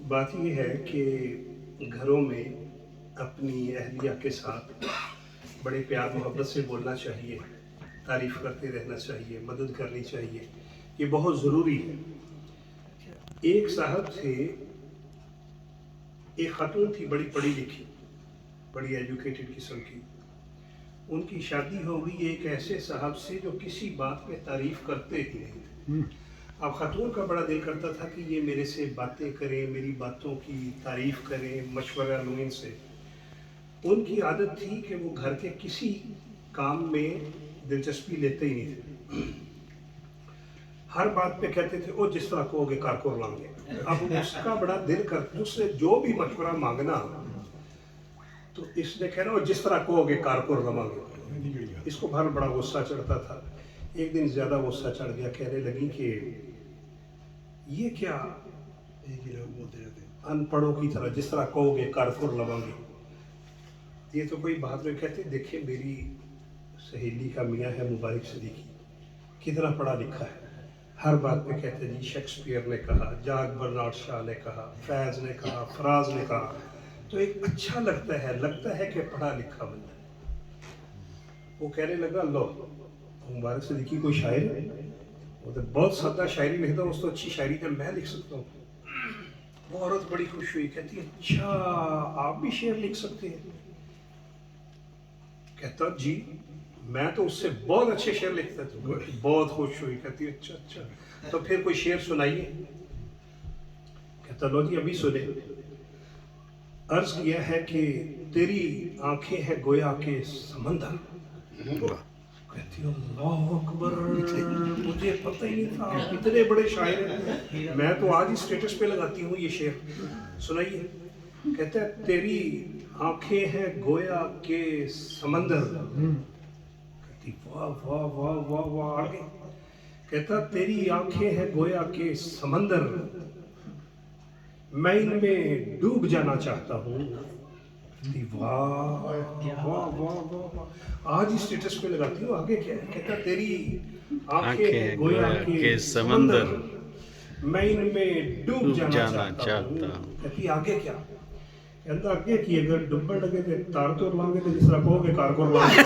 बात ये है कि घरों में अपनी अहलिया के साथ बड़े प्यार मोहब्बत से बोलना चाहिए, तारीफ़ करते रहना चाहिए, मदद करनी चाहिए, ये बहुत ज़रूरी है। एक साहब थे, एक खातून थी बड़ी पढ़ी लिखी, बड़ी एजुकेटेड किस्म की। उनकी शादी हो गई एक ऐसे साहब से जो किसी बात पे तारीफ़ करते ही नहीं थे। अब खातून का बड़ा दिल करता था कि ये मेरे से बातें करें, मेरी बातों की तारीफ़ करें, मशवरा लूँ इनसे। उनकी आदत थी कि वो घर के किसी काम में दिलचस्पी लेते ही नहीं थे। हर बात पे कहते थे ओ जिस तरह कहोगे कारकुर लाएंगे। अब उसका बड़ा दिल कर उससे जो भी मशवरा मांगना तो इसने कहना और जिस तरह कहोगे कारकुर लवांगे। इसको भर बड़ा गुस्सा चढ़ता था। एक दिन ज़्यादा गुस्सा चढ़ गया, कहने लगी कि ये क्या एक ही लोग बोलते रहते अनपढ़ों की तरह जिस तरह कहोगे कारकुर लवांगे, ये तो कोई बात नहीं। कहते देखिए मेरी सहेली का मियाँ है मुबारक सिद्दीकी, कितना पढ़ा लिखा है, हर बात पे कहते जी शेक्सपियर ने कहा, जॉर्ज बर्नार्ड शॉ ने कहा, फैज़ ने कहा, फराज ने कहा, तो एक अच्छा लगता है कि पढ़ा लिखा बंदा। वो कहने लगा लो मुबारक सिद्दीकी कोई शायर है, वो तो बहुत सादा शायरी लिखता हूँ, उससे अच्छी शायरी तो मैं लिख सकता हूँ। वो औरत बड़ी खुश हुई, कहती है अच्छा आप भी शेर लिख सकते हैं। कहता जी मैं तो उससे बहुत अच्छे शेर लिखता था। बहुत खुश हुई, कहती है अच्छा तो फिर कोई शेर सुनाइए। कहता लो जी अभी सुने। अर्ज किया है कि तेरी आंखें हैं गोया के समंदर। कहती हूँ अल्लाह अकबर, मुझे पता ही नहीं था इतने बड़े शायर हैं। मैं तो आज ही स्टेटस पे लगाती हूँ ये शेर, सुनाइए। कहता है तेरी आंखें हैं गोया के समंदर। कहती वाह वाह वाह वाह वाह आगे। कहता तेरी आंखें हैं गोया के समंदर, मैं इनमें डूब जाना चाहता हूँ। वाह वाह वाह वाह, आज ही स्टेटस पे लगाती हूँ। आगे क्या है? कहता तेरी आंखें हैं गोया के समंदर, मैं इनमें डूब जाना चाहता हूँ। कहती आगे क्या? कहता आगे की अगर डुब्बन लगे थे तार तोड़ लांगे तो जिस तरह कहोगे कारकुर लांगे।